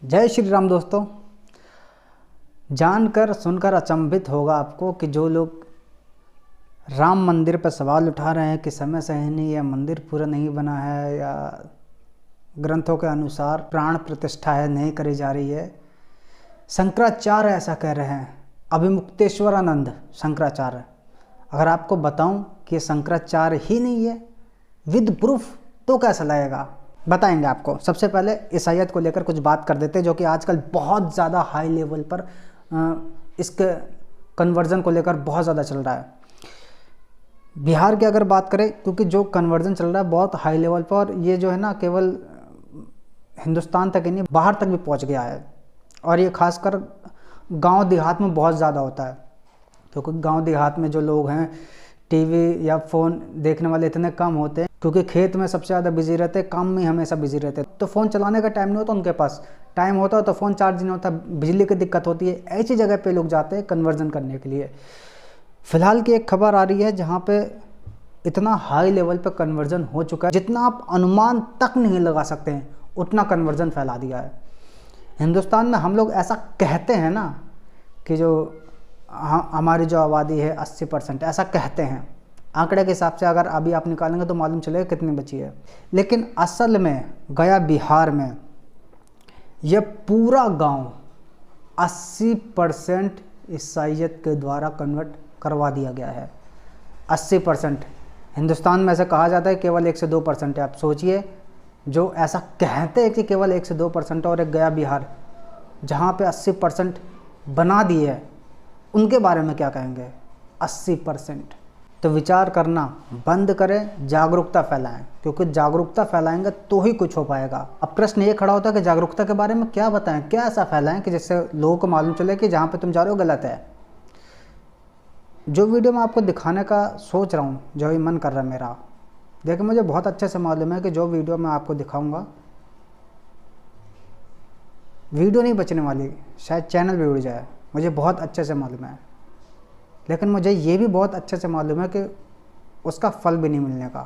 जय श्री राम दोस्तों। जानकर सुनकर अचंभित होगा आपको कि जो लोग राम मंदिर पर सवाल उठा रहे हैं कि समय सही नहीं या मंदिर पूरा नहीं बना है या ग्रंथों के अनुसार प्राण प्रतिष्ठा है नहीं करी जा रही है, शंकराचार्य ऐसा कह रहे हैं। अभिमुक्तेश्वरानंद शंकराचार्य। अगर आपको बताऊं कि शंकराचार्य ही नहीं है विद प्रूफ तो कैसा लगेगा, बताएंगे आपको। सबसे पहले ईसाईयत को लेकर कुछ बात कर देते हैं, जो कि आजकल बहुत ज़्यादा हाई लेवल पर इसके कन्वर्जन को लेकर बहुत ज़्यादा चल रहा है। बिहार की अगर बात करें, क्योंकि जो कन्वर्जन चल रहा है बहुत हाई लेवल पर, और ये जो है ना केवल हिंदुस्तान तक ही नहीं बाहर तक भी पहुंच गया है। और ये खासकर गांव देहात में बहुत ज़्यादा होता है, क्योंकि गांव देहात में जो लोग हैं टीवी या फ़ोन देखने वाले इतने कम होते हैं, क्योंकि खेत में सबसे ज़्यादा बिजी रहते हैं, काम में हमेशा बिजी रहते हैं, तो फ़ोन चलाने का टाइम नहीं होता उनके पास। टाइम होता है तो फ़ोन चार्ज नहीं होता, बिजली की दिक्कत होती है। ऐसी जगह पे लोग जाते हैं कन्वर्जन करने के लिए। फ़िलहाल की एक खबर आ रही है जहाँ पे इतना हाई लेवल पे कन्वर्जन हो चुका है, जितना आप अनुमान तक नहीं लगा सकते हैं उतना कन्वर्जन फैला दिया है हिंदुस्तान में। हम लोग ऐसा कहते हैं ना कि जो हमारी जो आबादी है 80%, ऐसा कहते हैं। आंकड़े के हिसाब से अगर अभी आप निकालेंगे तो मालूम चलेगा कितनी बची है, लेकिन असल में गया बिहार में यह पूरा गांव 80% ईसाईयत के द्वारा कन्वर्ट करवा दिया गया है। 80%। हिंदुस्तान में ऐसा कहा जाता है केवल 1 से 2% है। आप सोचिए, जो ऐसा कहते हैं कि केवल 1 से 2% और एक गया बिहार जहाँ पे 80% बना दिए है, उनके बारे में क्या कहेंगे। 80%। तो विचार करना बंद करें, जागरूकता फैलाएं, क्योंकि जागरूकता फैलाएंगे तो ही कुछ हो पाएगा। अब प्रश्न ये खड़ा होता है कि जागरूकता के बारे में क्या बताएं, क्या ऐसा फैलाएं कि जिससे लोगों को मालूम चले कि जहाँ पे तुम जा रहे हो गलत है। जो वीडियो मैं आपको दिखाने का सोच रहा हूँ, जो ही मन कर रहा है मेरा, देखिए मुझे बहुत अच्छे से मालूम है कि जो वीडियो मैं आपको दिखाऊँगा वीडियो नहीं बचने वाली, शायद चैनल भी उड़ जाए, मुझे बहुत अच्छे से मालूम है। लेकिन मुझे ये भी बहुत अच्छे से मालूम है कि उसका फल भी नहीं मिलने का,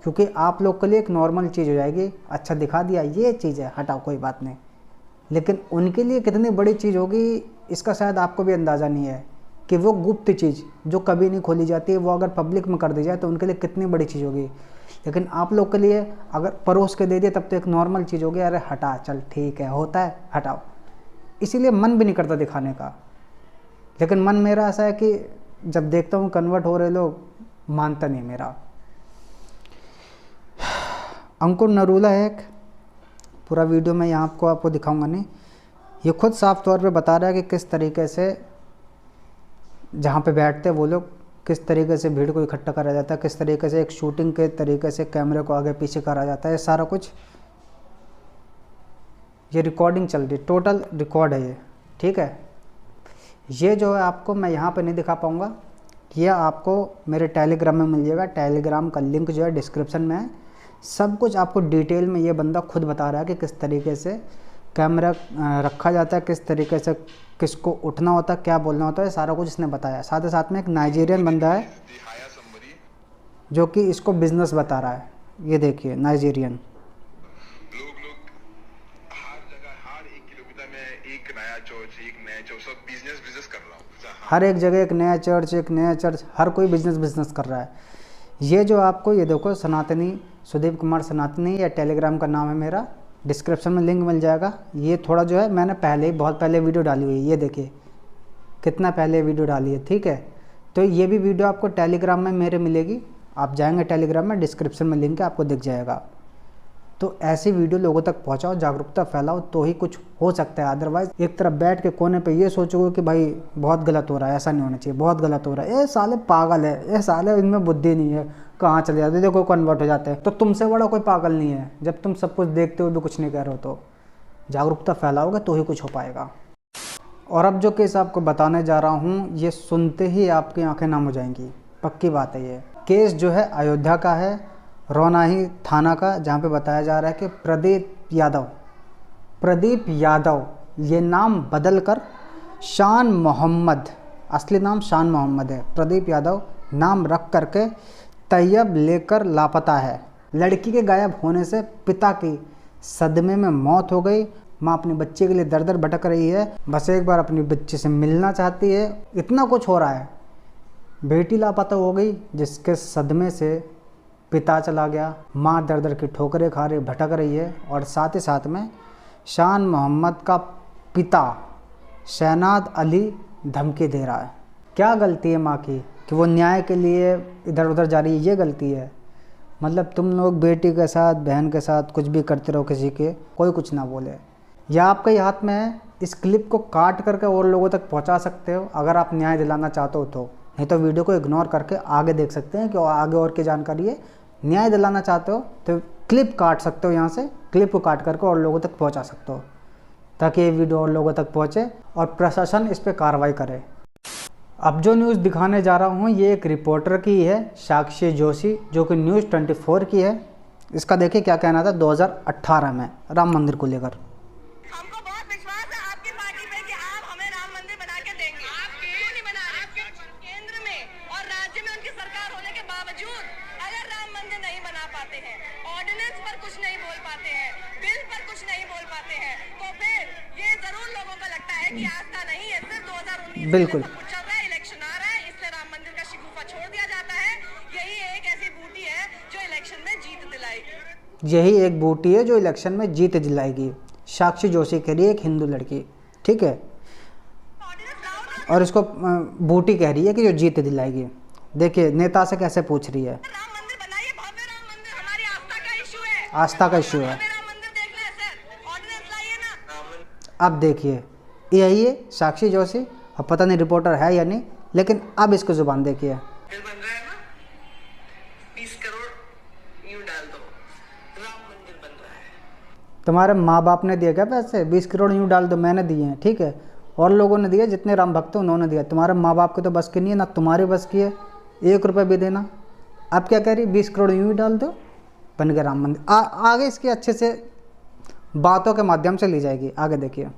क्योंकि आप लोग के लिए एक नॉर्मल चीज़ हो जाएगी। अच्छा दिखा दिया, ये चीज़ है, हटाओ कोई बात नहीं। लेकिन उनके लिए कितनी बड़ी चीज़ होगी इसका शायद आपको भी अंदाज़ा नहीं है, कि वो गुप्त चीज़ जो कभी नहीं खोली जाती है, वो अगर पब्लिक में कर दी जाए तो उनके लिए कितनी बड़ी चीज़ होगी। लेकिन आप लोग के लिए अगर परोस के दे दिए तब तो एक नॉर्मल चीज़ होगी, अरे हटा चल ठीक है, होता है हटाओ। इसीलिए मन भी नहीं करता दिखाने का। लेकिन मन मेरा ऐसा है कि जब देखता हूँ कन्वर्ट हो रहे लोग, मानता नहीं मेरा। अंकुर नरूला है एक, पूरा वीडियो मैं यहाँ आपको दिखाऊंगा नहीं। ये खुद साफ तौर पे बता रहा है कि किस तरीके से जहाँ पे बैठते वो लोग, किस तरीके से भीड़ को इकट्ठा करा जाता है, किस तरीके से एक शूटिंग के तरीके से कैमरे को आगे पीछे करा जाता है। सारा कुछ ये रिकॉर्डिंग चल रही है, टोटल रिकॉर्ड है ये, ठीक है। ये जो है आपको मैं यहाँ पे नहीं दिखा पाऊँगा, ये आपको मेरे टेलीग्राम में मिल जाएगा। टेलीग्राम का लिंक जो है डिस्क्रिप्शन में है। सब कुछ आपको डिटेल में ये बंदा खुद बता रहा है कि किस तरीके से कैमरा रखा जाता है, किस तरीके से किसको उठना होता है, क्या बोलना होता है, सारा कुछ इसने बताया। साथ ही साथ में एक नाइजीरियन बंदा है जो कि इसको बिजनेस बता रहा है। ये देखिए नाइजीरियन। हर एक जगह एक नया चर्च, एक नया चर्च, हर कोई बिजनेस कर रहा है। ये जो आपको ये देखो सनातनी, सुदीप कुमार सनातनी, या टेलीग्राम का नाम है मेरा, डिस्क्रिप्शन में लिंक मिल जाएगा। ये थोड़ा जो है मैंने पहले ही बहुत पहले वीडियो डाली हुई है, ये देखिए कितना पहले वीडियो डाली है, ठीक है। तो ये भी वीडियो आपको टेलीग्राम में मेरे मिलेगी, आप जाएंगे टेलीग्राम में, डिस्क्रिप्शन में लिंक है, आपको दिख जाएगा। तो ऐसी वीडियो लोगों तक पहुंचाओ, जागरूकता फैलाओ, तो ही कुछ हो सकता है। अदरवाइज एक तरफ बैठ के कोने पे ये सोचोगे कि भाई बहुत गलत हो रहा है, ऐसा नहीं होना चाहिए, बहुत गलत हो रहा है, ये साले पागल है, ये साले इनमें बुद्धि नहीं है, कहाँ चले जाते, देखो कन्वर्ट हो जाते हैं। तो तुमसे बड़ा कोई पागल नहीं है, जब तुम सब कुछ देखते हो भी कुछ नहीं कह रहे हो। तो जागरूकता फैलाओगे तो ही कुछ हो पाएगा। और अब जो केस आपको बताने जा रहा हूँ, ये सुनते ही आपकी आँखें नम हो जाएंगी, पक्की बात है। ये केस जो है अयोध्या का है, रौनाही थाना का, जहाँ पे बताया जा रहा है कि प्रदीप यादव ये नाम बदल कर शान मोहम्मद, असली नाम शान मोहम्मद है, प्रदीप यादव नाम रख करके तैयब लेकर लापता है। लड़की के गायब होने से पिता की सदमे में मौत हो गई। माँ अपने बच्चे के लिए दर दर भटक रही है, बस एक बार अपने बच्चे से मिलना चाहती है। इतना कुछ हो रहा है। बेटी लापता हो गई जिसके सदमे से पिता चला गया, माँ दर दर की ठोकरें खा रही, भटक रही है, और साथ ही साथ में शान मोहम्मद का पिता शहनाद अली धमकी दे रहा है। क्या गलती है माँ की कि वो न्याय के लिए इधर उधर जा रही है? ये गलती है। मतलब तुम लोग बेटी के साथ, बहन के साथ कुछ भी करते रहो, किसी के कोई कुछ ना बोले। या आपके ही हाथ में है, इस क्लिप को काट करके और लोगों तक पहुंचा सकते हो अगर आप न्याय दिलाना चाहते हो तो। नहीं तो वीडियो को इग्नोर करके आगे देख सकते हैं कि आगे और की जानकारी है। न्याय दिलाना चाहते हो तो क्लिप काट सकते हो, यहाँ से क्लिप को काट करके और लोगों तक पहुँचा सकते हो, ताकि ये वीडियो और लोगों तक पहुँचे और प्रशासन इस पर कार्रवाई करे। अब जो न्यूज़ दिखाने जा रहा हूँ ये एक रिपोर्टर की है, साक्षी जोशी, जो कि न्यूज़ 24 की है। इसका देखिए क्या कहना था 2018 में राम मंदिर को लेकर। हमको बहुत विश्वास है आपकी पार्टी पे कि आप हमें राम मंदिर बना के देंगे। आप क्यों नहीं बना रहे? केंद्र में और राज्य में उनकी सरकार होने के बावजूद अगर राम मंदिर नहीं बना पाते हैं, ऑर्डिनेंस पर कुछ नहीं बोल पाते हैं, बिल पर कुछ नहीं बोल पाते हैं, तो फिर ये जरूर लोगों को लगता है कि आस्था नहीं है। सिर्फ 2019 बिल्कुल इलेक्शन आ रहा है, इसलिए राम मंदिर का शिकूफा छोड़ दिया जाता है। यही एक ऐसी बूटी है जो इलेक्शन में जीत दिलाएगी। यही एक बूटी है जो इलेक्शन में जीत दिलाएगी। साक्षी जोशी कह रही है, एक हिंदू लड़की, ठीक है, और इसको बूटी कह रही है कि जो जीत दिलाएगी। देखिए नेता से कैसे पूछ रही है। राम मंदिर बनाइए, भव्य राम मंदिर, हमारी आस्था का इशू है। आस्था का इशू है। राम मंदिर देखना है सर, ऑर्डिनेंस लाइए ना। अब देखिए यही है साक्षी जोशी। अब पता नहीं रिपोर्टर है या नहीं, लेकिन अब इसको जुबान देखिए। बन रहा है ना, 20 करोड़ यूं डाल दो, राम मंदिर बन रहा है। तुम्हारे माँ बाप ने दिए क्या पैसे? 20 करोड़ यूँ डाल दो, मैंने दिए हैं, ठीक है, और लोगों ने दिए, जितने राम भक्त हैं उन्होंने दिया। तुम्हारे माँ बाप को तो बस की नहीं है, ना तुम्हारी बस की है 1 रुपये भी देना। अब क्या कह रही? 20 करोड़ यूँ ही डाल दो, बन गया राम मंदिर। आगे इसकी अच्छे से बातों के माध्यम से ली जाएगी। आगे देखिए।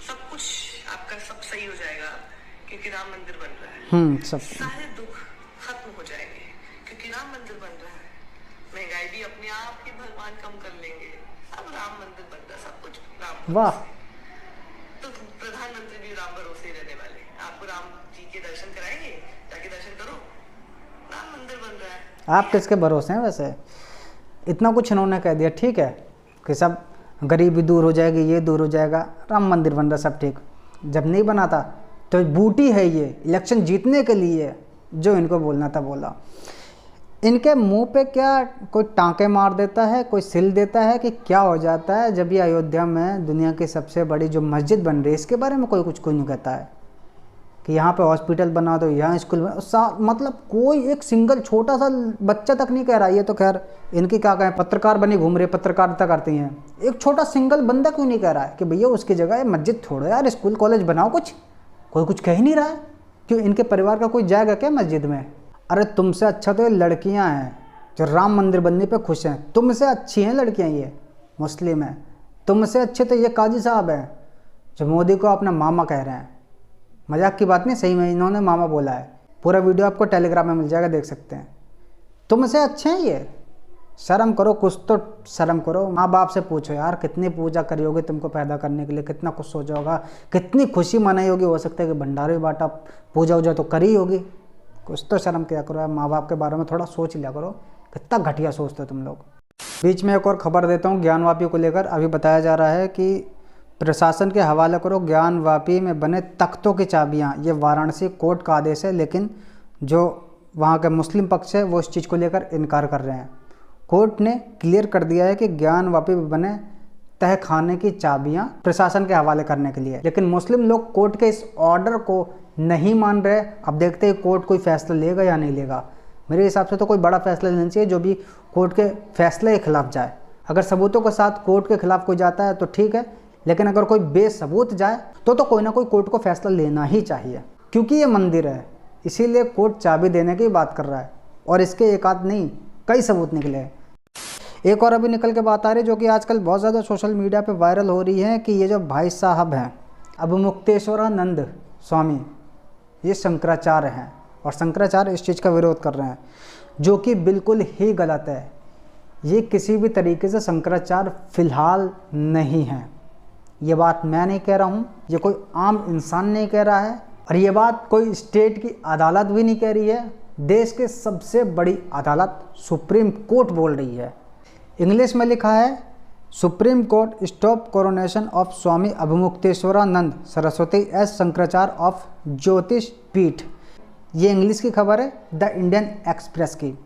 सब कुछ आपका सब सही हो जाएगा क्योंकि राम मंदिर बन रहा है। सब सारे दुख खत्म हो जाएंगे क्योंकि राम मंदिर बन रहा है। महंगाई भी अपने आप ही भगवान कम कर लेंगे। अब राम मंदिर बन रहा है, सब कुछ राम। वाह। तो प्रधानमंत्री भी राम भरोसे रहने वाले। आपको राम जी के दर्शन कराएंगे, जाके दर्शन करो, राम मंदिर बन रहा है। आप किसके भरोसे हैं वैसे? इतना कुछ इन्होंने कह दिया, ठीक है, कि सब गरीबी दूर हो जाएगी, ये दूर हो जाएगा, राम मंदिर बन रहा, सब ठीक। जब नहीं बना था तो बूटी है ये, इलेक्शन जीतने के लिए जो इनको बोलना था बोला। इनके मुंह पे क्या कोई टांके मार देता है, कोई सिल देता है कि क्या हो जाता है जब ये अयोध्या में दुनिया की सबसे बड़ी जो मस्जिद बन रही है इसके बारे में कोई नहीं कहता है कि यहाँ पे हॉस्पिटल बना दो, यहाँ स्कूल बना। मतलब कोई एक सिंगल छोटा सा बच्चा तक नहीं कह रहा। ये तो खैर इनकी क्या कहें, पत्रकार बनी घूम रही है, पत्रकारिता करती हैं। एक छोटा सिंगल बंदा क्यों नहीं कह रहा है कि भैया उसकी जगह मस्जिद छोड़ो यार, स्कूल कॉलेज बनाओ कुछ? कोई कुछ कह ही नहीं रहा है। क्यों? इनके परिवार का कोई जाएगा क्या मस्जिद में? अरे तुमसे अच्छा तो ये लड़कियाँ हैं जो राम मंदिर बनने पर खुश हैं। तुमसे अच्छी हैं लड़कियाँ, ये मुस्लिम हैं। तुमसे अच्छे तो ये काजी साहब हैं जो मोदी को अपना मामा कह रहे हैं। मजाक की बात नहीं, सही में इन्होंने मामा बोला है। पूरा वीडियो आपको टेलीग्राम में मिल जाएगा, देख सकते हैं। तुमसे अच्छे हैं ये। शर्म करो, कुछ तो शर्म करो। माँ बाप से पूछो यार, कितनी पूजा करी होगी तुमको पैदा करने के लिए, कितना कुछ सोचा होगा, कितनी खुशी मनाई होगी। हो सकता है कि भंडारे बांटा, पूजा वूजा तो करी होगी। कुछ तो शर्म किया करो यार, माँ बाप के बारे में थोड़ा सोच लिया करो। कितना घटिया सोचते हो तुम लोग। बीच में एक और खबर देता हूँ ज्ञानवापी को लेकर। अभी बताया जा रहा है कि प्रशासन के हवाले करो ज्ञानवापी में बने तख्तों की चाबियां। ये वाराणसी कोर्ट का आदेश है, लेकिन जो वहाँ के मुस्लिम पक्ष है वो इस चीज़ को लेकर इनकार कर रहे हैं। कोर्ट ने क्लियर कर दिया है कि ज्ञानवापी में बने तह खाने की चाबियां प्रशासन के हवाले करने के लिए, लेकिन मुस्लिम लोग कोर्ट के इस ऑर्डर को नहीं मान रहे। अब देखते हैं कोर्ट कोई फैसला लेगा या नहीं लेगा। मेरे हिसाब से तो कोई बड़ा फैसला लेना चाहिए जो भी कोर्ट के फैसले के खिलाफ जाए। अगर सबूतों के साथ कोर्ट के खिलाफ कोई जाता है तो ठीक है, लेकिन अगर कोई बेसबूत जाए तो कोई ना कोई कोर्ट को फैसला लेना ही चाहिए, क्योंकि ये मंदिर है, इसीलिए कोर्ट चाबी देने की बात कर रहा है। और इसके एक आध नहीं, कई सबूत निकले हैं। एक और अभी निकल के बात आ रही है जो कि आजकल बहुत ज़्यादा सोशल मीडिया पे वायरल हो रही है कि ये जो भाई साहब हैं अवमुक्तेश्वरानंद स्वामी, ये शंकराचार्य हैं और शंकराचार्य इस चीज़ का विरोध कर रहे हैं, जो कि बिल्कुल ही गलत है। ये किसी भी तरीके से शंकराचार्य फिलहाल नहीं हैं। ये बात मैं नहीं कह रहा हूँ, ये कोई आम इंसान नहीं कह रहा है, और ये बात कोई स्टेट की अदालत भी नहीं कह रही है, देश के सबसे बड़ी अदालत सुप्रीम कोर्ट बोल रही है। इंग्लिश में लिखा है supreme court stop coronation of Swami Avimukteshwaranand Saraswati S Shankaracharya of ज्योतिष पीठ। ये इंग्लिश की खबर है द इंडियन एक्सप्रेस की।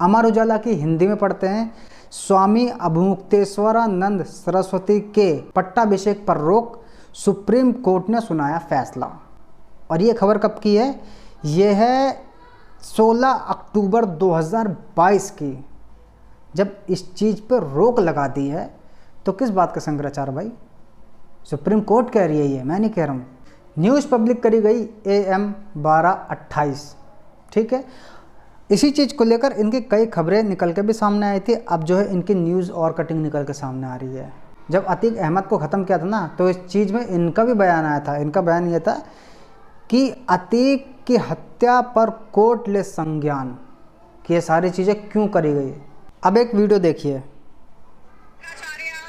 अमर उजाला की हिंदी में पढ़ते हैं, स्वामी अभिमुक्तेश्वरानंद सरस्वती के पट्टाभिषेक पर रोक, सुप्रीम कोर्ट ने सुनाया फैसला। और ये खबर कब की है? ये है 16 अक्टूबर 2022 की। जब इस चीज़ पर रोक लगा दी है तो किस बात का शंकराचार्य भाई? सुप्रीम कोर्ट कह रही है, ये मैं नहीं कह रहा हूँ। न्यूज़ पब्लिक करी गई AM 1228, ठीक है। इसी चीज़ को लेकर इनकी कई खबरें निकल के भी सामने आई थी। अब जो है इनकी न्यूज़ और कटिंग निकल के सामने आ रही है। जब अतीक अहमद को ख़त्म किया था ना, तो इस चीज़ में इनका भी बयान आया था। इनका बयान ये था कि अतीक की हत्या पर कोर्ट ले संज्ञान, कि ये सारी चीज़ें क्यों करी गई। अब एक वीडियो देखिए।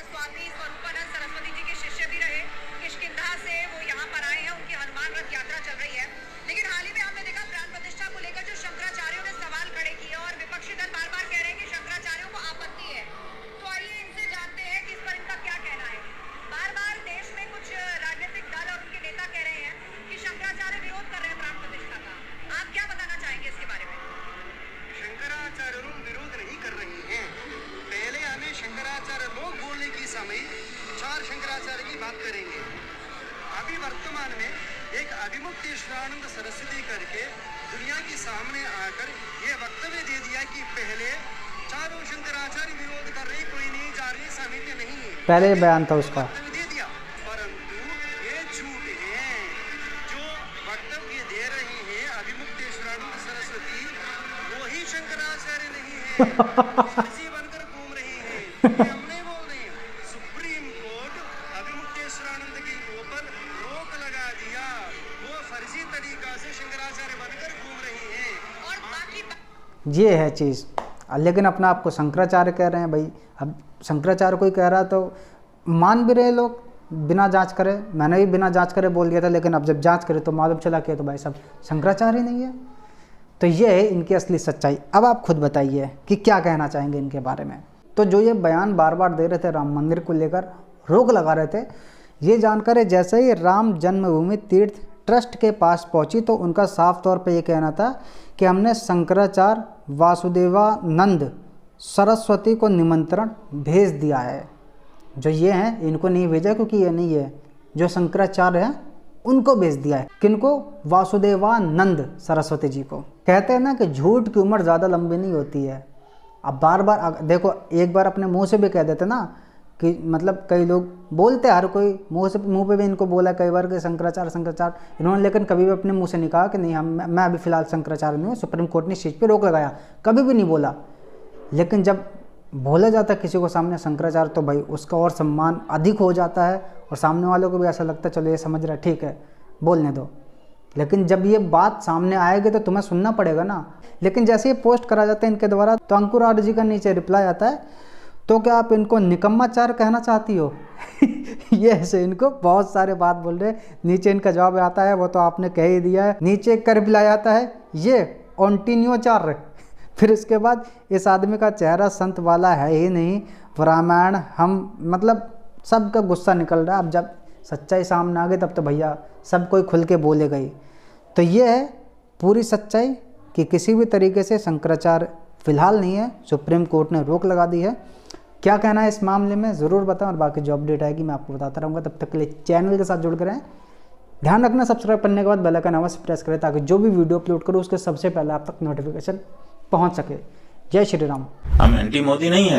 स्वामी स्वरूपानंद सरस्वती जी के शिष्य भी रहे, किष्किंधा से वो यहाँ पर आए हैं, उनकी हनुमान रथ यात्रा चल रही है। लेकिन हाल ही में हमने देखा प्राण प्रतिष्ठा को लेकर जो शंकराचार्यों ने सवाल खड़े किए और विपक्षी दल बार बार कह रहे हैं कि शंकराचार्यों को आपत्ति है। तो आइए इनसे जानते हैं कि इस पर इनका क्या कहना है। बार बार देश में कुछ राजनीतिक दल और उनके नेता कह रहे हैं कि शंकराचार्य विरोध कर रहे हैं प्राण प्रतिष्ठा का। आप क्या बताना चाहेंगे इसके बारे में? शंकराचार्य लोग विरोध नहीं कर रहे हैं। पहले हमें शंकराचार्य लोग बोलने की समय 4 शंकराचार्य की बात करेंगे। अभी वर्तमान में एक अभिमुक्तेश्वरानंद सरस्वती करके दुनिया के सामने आकर ये वक्तव्य दे दिया कि पहले 4 शंकराचार्य विरोध कर रहे, कोई नहीं जा रही, सामित्य नहीं है। पहले बयान था उसका, दे दिया, परंतु ये झूठ है। जो वक्तव्य दे रहे हैं अभिमुक्तेश्वरानंद सरस्वती, वो ही शंकराचार्य नहीं है, फर्जी बनकर घूम रही है। ये हम नहीं बोल रहे हैं। सुप्रीम कोर्ट अभिमुक्तेश्वरानंद के ऊपर रोक लगा दिया, वो फर्जी तरीका से शंकराचार्य बनकर घूम रही है। और बाकी ये है चीज़। लेकिन अपना आपको शंकराचार्य कह रहे हैं भाई। अब शंकराचार्य कोई कह रहा है तो मान भी रहे लोग बिना जांच करे। मैंने भी बिना जांच करे बोल दिया था, लेकिन अब जब जांच करे तो मालूम चला कि तो भाई सब शंकराचार्य नहीं है। तो ये है इनकी असली सच्चाई। अब आप खुद बताइए कि क्या कहना चाहेंगे इनके बारे में। तो जो ये बयान बार बार दे रहे थे राम मंदिर को लेकर रोक लगा रहे थे, ये जानकर जैसे ही राम जन्मभूमि तीर्थ ट्रस्ट के पास पहुंची तो उनका साफ तौर पे ये कहना था कि हमने शंकराचार्य वासुदेवानंद सरस्वती को निमंत्रण भेज दिया है। जो ये हैं इनको नहीं भेजा, क्योंकि ये नहीं है, जो शंकराचार्य हैं उनको भेज दिया है। किनको? वासुदेवानंद सरस्वती जी को। कहते हैं ना कि झूठ की उम्र ज़्यादा लंबी नहीं होती है। अब बार बार देखो, एक बार अपने मुंह से भी कह देते ना कि मतलब कई लोग बोलते, हर कोई मुंह पे भी इनको बोला कई बार कि शंकराचार्य इन्होंने, लेकिन कभी भी अपने मुंह से नहीं कहा कि नहीं मैं अभी फ़िलहाल शंकराचार्य नहीं हूँ। सुप्रीम कोर्ट ने इस चीज़ पे रोक लगाया, कभी भी नहीं बोला। लेकिन जब बोला जाता किसी को सामने शंकराचार्य, तो भाई उसका और सम्मान अधिक हो जाता है और सामने वालों को भी ऐसा लगता है चलो ये समझ रहा है, ठीक है बोलने दो। लेकिन जब ये बात सामने आएगी तो तुम्हें सुनना पड़ेगा ना। लेकिन जैसे ये पोस्ट करा जाता है इनके द्वारा तो अंकुर आर्य जी का नीचे रिप्लाई आता है, तो क्या आप इनको निकम्माचार्य कहना चाहती हो? ये ऐसे इनको बहुत सारे बात बोल रहे। नीचे इनका जवाब आता है, वो तो आपने कह ही दिया है। नीचे एक का रिप्लाई आता है, ये ऑन्टिन्योचार्य। फिर इसके बाद इस आदमी का चेहरा संत वाला है ही नहीं। रामायण हम मतलब सबका गुस्सा निकल रहा है। अब जब सच्चाई सामने आ गई तब तो भैया सब कोई खुल के बोलेगा ही। तो ये है पूरी सच्चाई कि किसी भी तरीके से शंकराचार्य फिलहाल नहीं है, सुप्रीम कोर्ट ने रोक लगा दी है। क्या कहना है इस मामले में ज़रूर बताएं, और बाकी जो अपडेट आएगी मैं आपको बताता रहूँगा। तब तक के लिए चैनल के साथ जुड़ कर रहें। ध्यान रखना सब्सक्राइब करने के बाद बेल आइकन अवश्य प्रेस करें ताकि जो भी वीडियो अपलोड करो उसके सबसे पहले आप तक नोटिफिकेशन पहुँच सके। जय श्री राम। हम एंटी मोदी नहीं है।